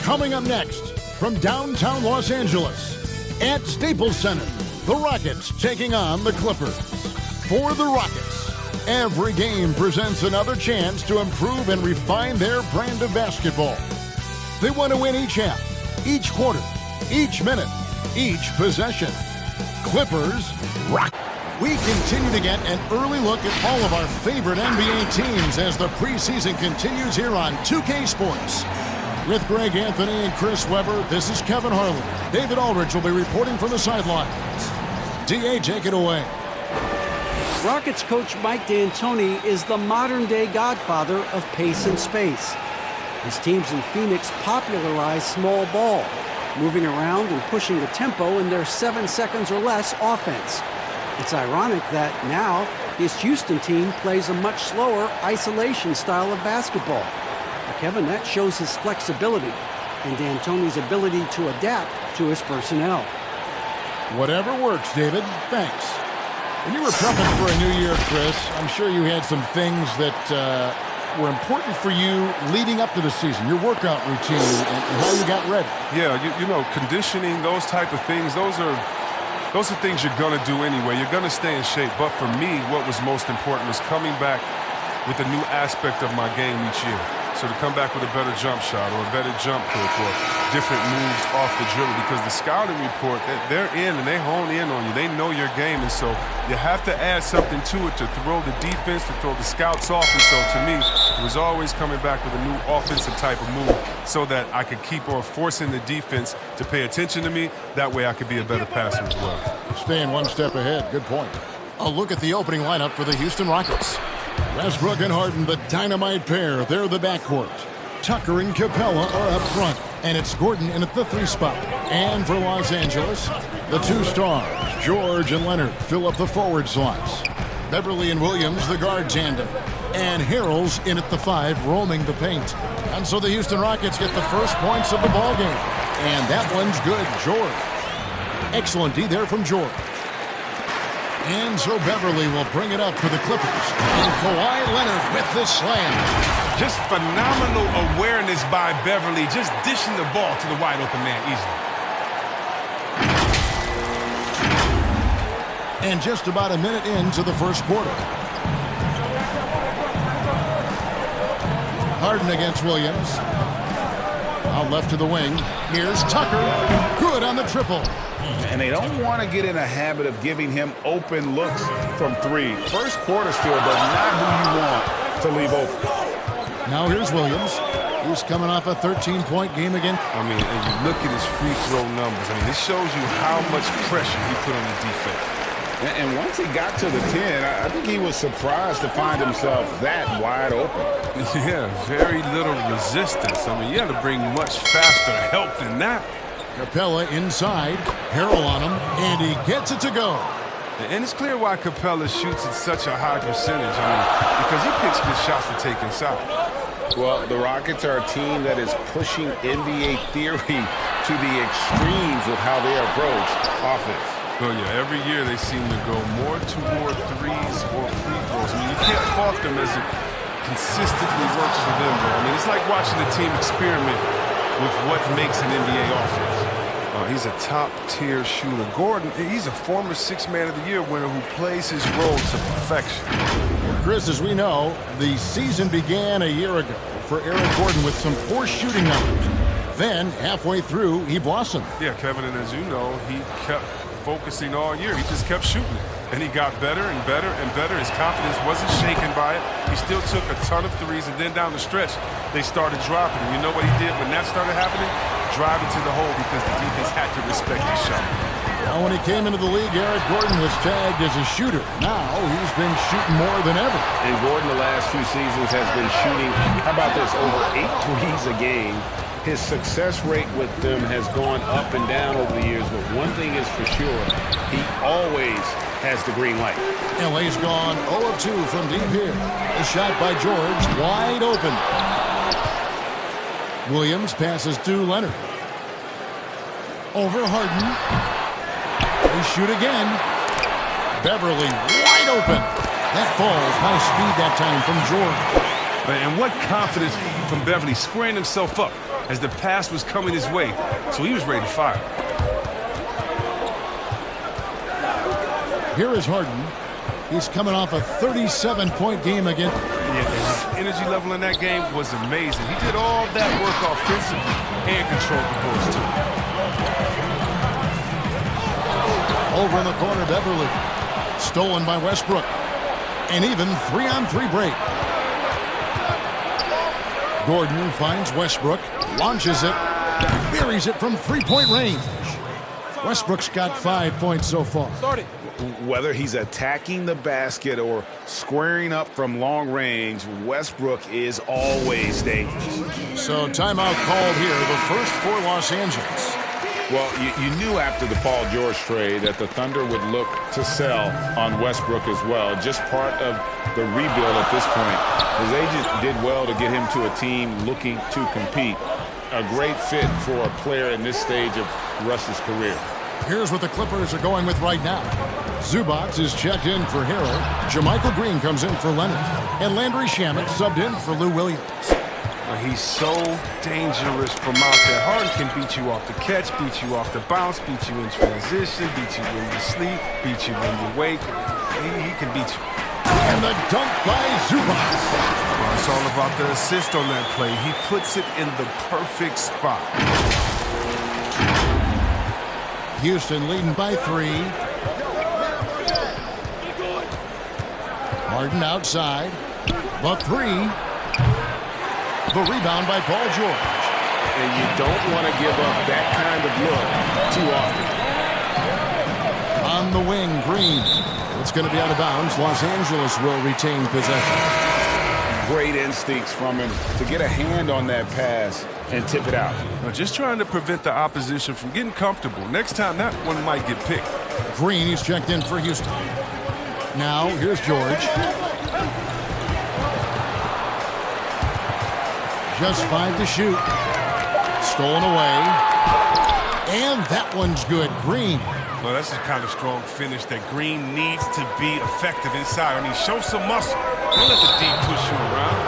Coming up next, from downtown Los Angeles, at Staples Center, the Rockets taking on the Clippers. For the Rockets, every game presents another chance to improve and refine their brand of basketball. They want to win each half, each quarter, each minute, each possession. Clippers rock. We continue to get an early look at all of our favorite NBA teams as the preseason continues here on 2K Sports. With Greg Anthony and Chris Webber, this is Kevin Harlan. David Aldridge will be reporting from the sidelines. DA, take it away. Rockets coach Mike D'Antoni is the modern-day godfather of pace and space. His teams in Phoenix popularized small ball, moving around and pushing the tempo in their 7 seconds or less offense. It's ironic that now his Houston team plays a much slower isolation style of basketball. But Kevin, that shows his flexibility and D'Antoni's ability to adapt to his personnel. Whatever works, David. Thanks. When you were prepping for a new year, Chris, I'm sure you had some things that were important for you leading up to the season, your workout routine and how you got ready. Yeah, you know, conditioning, those type of things, those are things you're going to do anyway. You're going to stay in shape. But for me, what was most important was coming back with a new aspect of my game each year. So to come back with a better jump shot or a better jump kick or different moves off the dribble, because the scouting report, they're in and they hone in on you. They know your game, and so you have to add something to it to throw the defense, to throw the scouts off. And so to me, it was always coming back with a new offensive type of move so that I could keep on forcing the defense to pay attention to me. That way I could be a better passer as well. Staying one step ahead. Good point. A look at the opening lineup for the Houston Rockets. Westbrook and Harden, the dynamite pair. They're the backcourt. Tucker and Capela are up front. And it's Gordon in at the 3 spot. And for Los Angeles, the 2 stars, George and Leonard, fill up the forward slots. Beverly and Williams, the guard tandem. And Harrell's in at the 5, roaming the paint. And so the Houston Rockets get the first points of the ballgame. And that one's good, George. Excellent D there from George. And so Beverly will bring it up for the Clippers. And Kawhi Leonard with the slam. Just phenomenal awareness by Beverly, just dishing the ball to the wide open man easily. And just about a minute into the first quarter. Harden against Williams. Out left to the wing. Here's Tucker. Good on the triple. And they don't want to get in a habit of giving him open looks from 3. First quarter still, but not who you want to leave open. Now here's Williams. He's coming off a 13-point game again. I mean, and you look at his free throw numbers. I mean, this shows you how much pressure he put on the defense. And once he got to the 10, I think he was surprised to find himself that wide open. Yeah, very little resistance. I mean, you had to bring much faster help than that. Capela inside, Harrell on him, and he gets it to go. And it's clear why Capela shoots at such a high percentage. I mean, because he picks good shots to take inside. Well, the Rockets are a team that is pushing NBA theory to the extremes with how they approach offense. Well, yeah, every year they seem to go more toward threes or free throws. I mean, you can't fault them as it consistently works for them, bro. I mean, it's like watching a team experiment with what makes an NBA offense. He's a top-tier shooter. Gordon, he's a former 6th Man of the Year winner who plays his role to perfection. Chris, as we know, the season began a year ago for Eric Gordon with some poor shooting numbers. Then, halfway through, he blossomed. Yeah, Kevin, and as you know, he kept focusing all year. He just kept shooting it. And he got better and better and better. His confidence wasn't shaken by it. He still took a ton of threes, and then down the stretch, they started dropping. And you know what he did when that started happening? Drive it to the hole because the defense had to respect his shot. Now, when he came into the league, Eric Gordon was tagged as a shooter. Now, he's been shooting more than ever. And Gordon, the last 2 seasons, has been shooting, how about this, over 8 threes a game. His success rate with them has gone up and down over the years, but one thing is for sure, he always has the green light. LA's gone 0 of 2 from deep here. A shot by George, wide open. Williams passes to Leonard. Over Harden. They shoot again. Beverly wide open. That falls. Nice speed that time from George. And what confidence from Beverly squaring himself up as the pass was coming his way. So he was ready to fire. Here is Harden. He's coming off a 37-point game again. Yeah, his energy level in that game was amazing. He did all that work offensively and controlled the boards too. Over in the corner, Beverly. Stolen by Westbrook. An even 3-on-3 break. Gordon finds Westbrook, launches it, buries it from three-point range. Westbrook's got 5 points so far. Whether he's attacking the basket or squaring up from long range, Westbrook is always dangerous. So timeout called here, the first for Los Angeles. Well, you knew after the Paul George trade that the Thunder would look to sell on Westbrook as well. Just part of the rebuild at this point. His agent did well to get him to a team looking to compete. A great fit for a player in this stage of Russ's career. Here's what the Clippers are going with right now. Zubac is checked in for Harrell. JaMychal Green comes in for Leonard. And Landry Shamet subbed in for Lou Williams. He's so dangerous from out there. Harden can beat you off the catch, beat you off the bounce, beat you in transition, beat you when you sleep, beat you when you wake. He can beat you. And the dunk by Zubac. Well, it's all about the assist on that play. He puts it in the perfect spot. Houston leading by 3. Harden outside. The 3. The rebound by Paul George. And you don't want to give up that kind of look too often. On the wing, Green. It's going to be out of bounds. Los Angeles will retain possession. Great instincts from him to get a hand on that pass and tip it out. Now, just trying to prevent the opposition from getting comfortable. Next time, that one might get picked. Green is checked in for Houston. Now, here's George. Just 5 to shoot. Stolen away. And that one's good. Green. Well, that's the kind of strong finish that Green needs to be effective inside. I mean, show some muscle. Don't let the D push you around.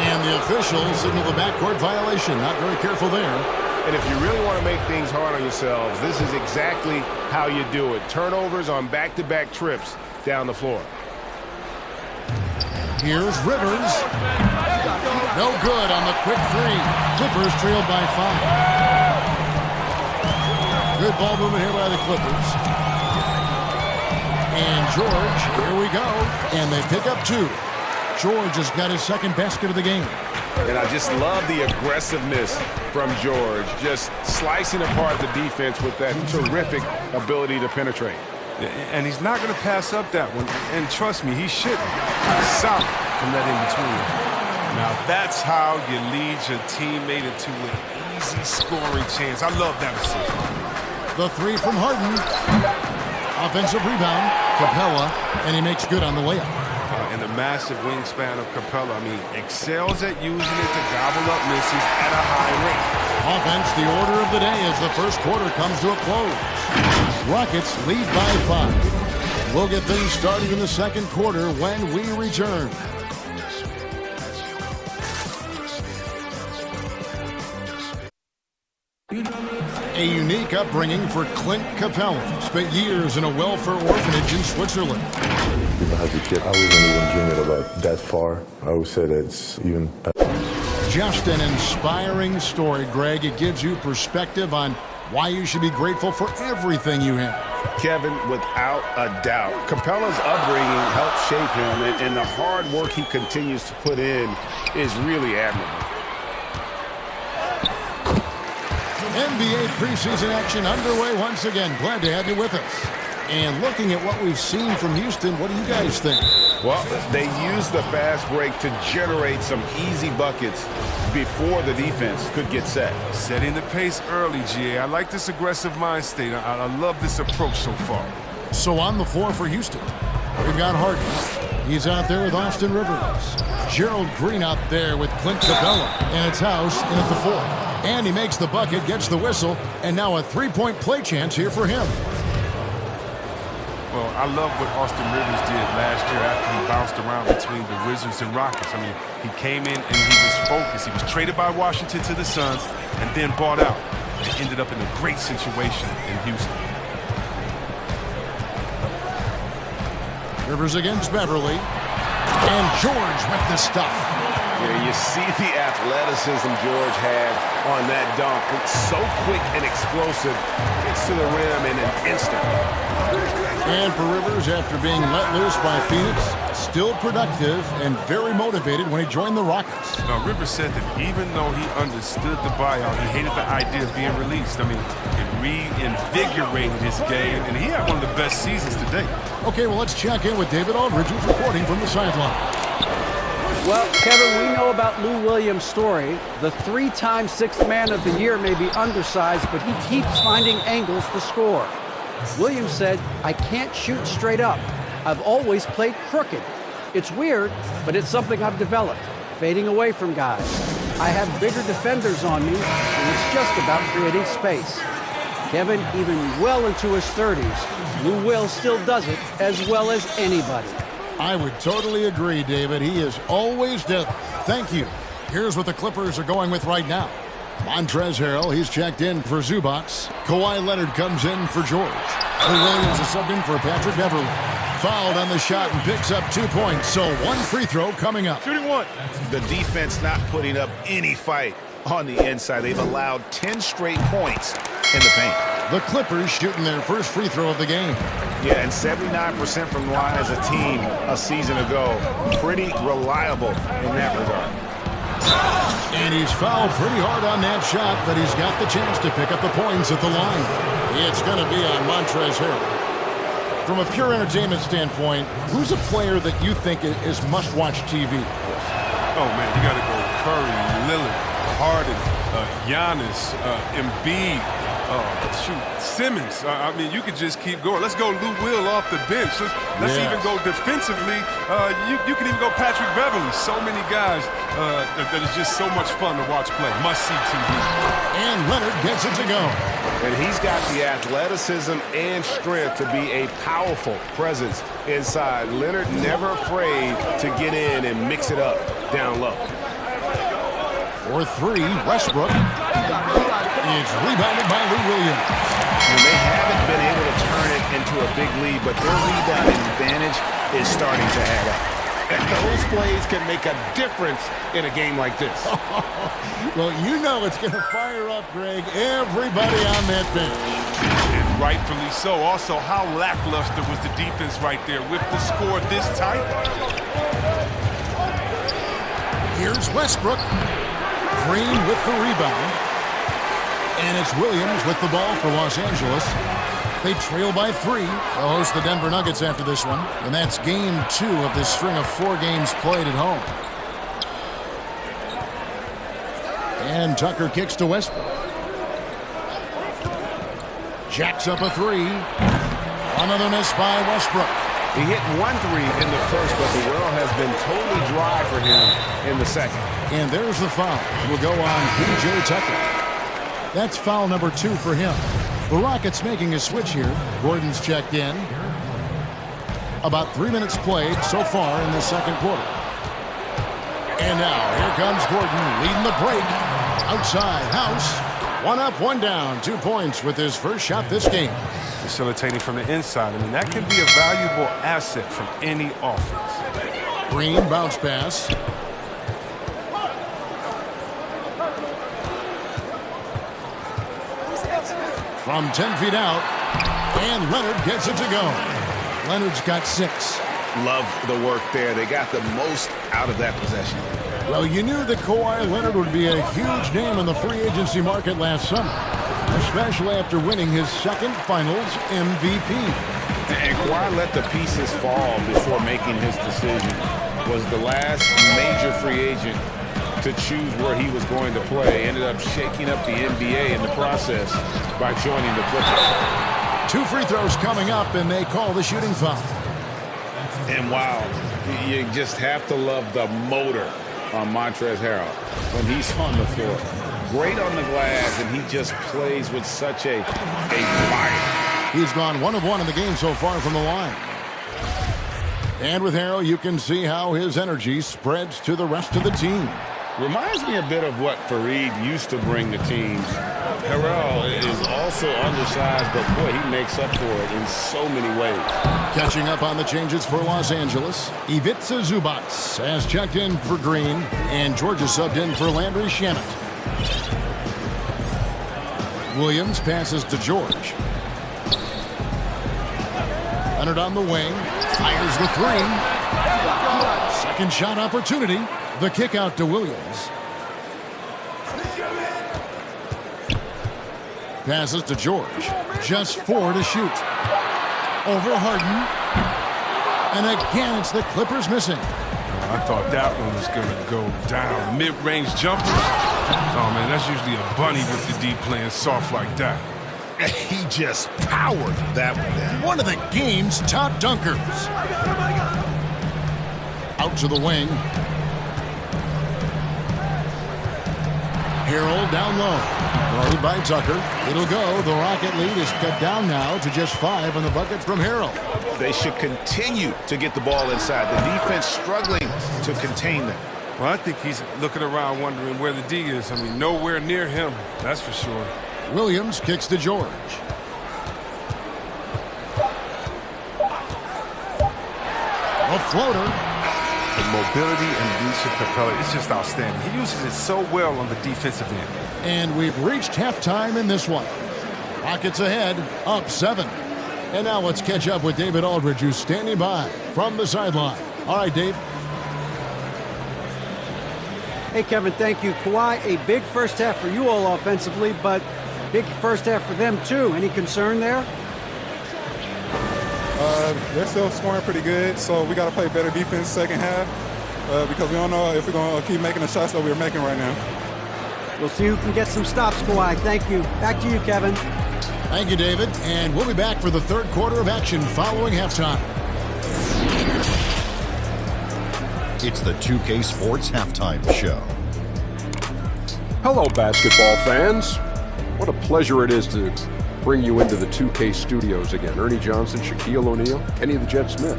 And the officials signal the backcourt violation. Not very careful there. And if you really want to make things hard on yourselves, this is exactly how you do it. Turnovers on back-to-back trips down the floor. Here's Rivers. No good on the quick 3. Clippers trailed by 5. Good ball movement here by the Clippers. And George, here we go. And they pick up 2. George has got his second basket of the game. And I just love the aggressiveness from George, just slicing apart the defense with that terrific ability to penetrate. And he's not going to pass up that one. And trust me, he shouldn't. He's solid from that in-between. Now, that's how you lead your teammate into an easy scoring chance. I love that assist. The 3 from Harden. Offensive rebound. Capela, and he makes good on the layup. And the massive wingspan of Capela, I mean, excels at using it to gobble up misses at a high rate. Offense, the order of the day as the first quarter comes to a close. Rockets lead by 5. We'll get things started in the second quarter when we return. A unique upbringing for Clint Capela. Spent years in a welfare orphanage in Switzerland. Even as a kid, I wasn't even dreaming about that far. I would say that's even better. Just an inspiring story, Greg. It gives you perspective on why you should be grateful for everything you have. Kevin, without a doubt, Capela's upbringing helped shape him, and the hard work he continues to put in is really admirable. NBA preseason action underway once again. Glad to have you with us. And looking at what we've seen from Houston, what do you guys think? Well, they used the fast break to generate some easy buckets before the defense could get set. Setting the pace early, GA. I like this aggressive mind state. I love this approach so far. So on the floor for Houston, we've got Harden. He's out there with Austin Rivers. Gerald Green out there with Clint Capela. And it's House in at the 4. And he makes the bucket, gets the whistle, and now a 3-point play chance here for him. Well, Well, I love what Austin Rivers did last year after he bounced around between the Wizards and Rockets. I mean, he came in and he was focused. He was traded by Washington to the Suns and then bought out. And ended up in a great situation in Houston. Rivers against Beverly. And George with the stuff. Yeah, you see the athleticism George had on that dunk. It's so quick and explosive. Gets to the rim in an instant. And for Rivers, after being let loose by Phoenix, still productive and very motivated when he joined the Rockets. Now, Rivers said that even though he understood the buyout, he hated the idea of being released. I mean, it reinvigorated his game, and he had one of the best seasons to date. Okay, well, let's check in with David Aldridge, who's reporting from the sideline. Well, Kevin, we know about Lou Williams' story. The three-time sixth man of the year may be undersized, but he keeps finding angles to score. Williams said, "I can't shoot straight up. I've always played crooked. It's weird, but it's something I've developed, fading away from guys. I have bigger defenders on me, and it's just about creating space." Kevin, even well into his 30s, Lou Will still does it as well as anybody. I would totally agree, David. He is always deadly. Thank you. Here's what the Clippers are going with right now. Montrezl Harrell, he's checked in for Zubac. Kawhi Leonard comes in for George. Lou Williams is subbed in for Patrick Beverly. Fouled on the shot and picks up 2 points, so one free throw coming up. Shooting one. The defense not putting up any fight on the inside. They've allowed 10 straight points in the paint. The Clippers shooting their first free throw of the game. Yeah, and 79% from the line as a team a season ago. Pretty reliable in that regard. And he's fouled pretty hard on that shot, but he's got the chance to pick up the points at the line. It's going to be on Montrezl Harrell. From a pure entertainment standpoint, who's a player that you think is must-watch TV? Oh, man, you got to go Curry, Lillard, Harden, Giannis, Embiid, Simmons. I mean, you could just keep going. Let's go Lou Will off the bench. Let's even go defensively. You can even go Patrick Beverly. So many guys that is just so much fun to watch play. Must-see TV. And Leonard gets it to go. And he's got the athleticism and strength to be a powerful presence inside. Leonard never afraid to get in and mix it up down low. For three, Westbrook. It's rebounded by Lou Williams. And they haven't been able to turn it into a big lead, but their rebounding advantage is starting to add up. And those plays can make a difference in a game like this. Well, you know it's going to fire up, Greg, everybody on that bench. And rightfully so. Also, how lackluster was the defense right there with the score this tight? Here's Westbrook. Green with the rebound. And it's Williams with the ball for Los Angeles. They trail by 3. They'll host the Denver Nuggets after this one. And that's game 2 of this string of 4 games played at home. And Tucker kicks to Westbrook. Jacks up a 3. Another miss by Westbrook. He hit 1 3 in the first, but the well has been totally dry for him in the second. And there's the foul. It will go on P.J. Tucker. That's foul number 2 for him. The Rockets making a switch here. Gordon's checked in. About 3 minutes played so far in the second quarter. And now, here comes Gordon leading the break. Outside, House. 1 up, 1 down. 2 points with his first shot this game. Facilitating from the inside. I mean, that can be a valuable asset from any offense. Green bounce pass. From 10 feet out, and Leonard gets it to go. Leonard's got 6. Love the work there. They got the most out of that possession. Well, you knew that Kawhi Leonard would be a huge name in the free agency market last summer, especially after winning his second Finals MVP. And Kawhi let the pieces fall before making his decision. Was the last major free agent to choose where he was going to play. Ended up shaking up the NBA in the process by joining the Clippers. 2 free throws coming up, and they call the shooting foul. And wow, you just have to love the motor on Montrezl Harrell when he's on the floor. Great on the glass, and he just plays with such a fire. He's gone 1 of 1 in the game so far from the line. And with Harrell, you can see how his energy spreads to the rest of the team. Reminds me a bit of what Fareed used to bring to teams. Harrell is also undersized, but boy, he makes up for it in so many ways. Catching up on the changes for Los Angeles, Ivica Zubac has checked in for Green, and Georgia subbed in for Landry Shamet. Williams passes to George. Leonard on the wing, fires the 3. Second shot opportunity. The kick out to Williams. Passes to George. Just 4 to shoot. Over Harden. And again, it's the Clippers missing. I thought that one was going to go down. Mid-range jumpers. Oh, man, that's usually a bunny with the D playing soft like that. He just powered that one down. One of the game's top dunkers. Out to the wing. Harrell down low. Guarded by Tucker. It'll go. The Rocket lead is cut down now to just 5 on the bucket from Harrell. They should continue to get the ball inside. The defense struggling to contain them. Well, I think he's looking around wondering where the D is. I mean, nowhere near him, that's for sure. Williams kicks to George. A floater. The mobility and use of Capela is just outstanding. He uses it so well on the defensive end. And we've reached halftime in this one. Rockets ahead, up 7. And now let's catch up with David Aldridge, who's standing by from the sideline. All right, Dave. Hey, Kevin, thank you. Kawhi, a big first half for you all offensively, but big first half for them, too. Any concern there? They're still scoring pretty good, so we got to play better defense second half because we don't know if we're going to keep making the shots that we're making right now. We'll see who can get some stops, Kawhi. Thank you. Back to you, Kevin. Thank you, David. And we'll be back for the third quarter of action following halftime. It's the 2K Sports Halftime Show. Hello, basketball fans. What a pleasure it is to bring you into the 2K studios again. Ernie Johnson, Shaquille O'Neal, Kenny the Jet Smith.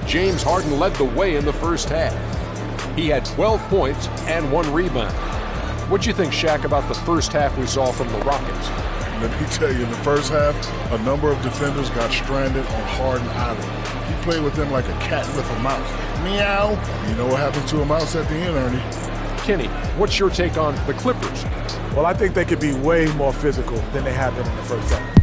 James Harden led the way in the first half. He had 12 points and 1 rebound. What'd you think, Shaq, about the first half we saw from the Rockets? Let me tell you, in the first half, a number of defenders got stranded on Harden Island. He played with them like a cat with a mouse. Meow. You know what happened to a mouse at the end, Ernie? Kenny, what's your take on the Clippers? Well, I think they could be way more physical than they have been in the first half.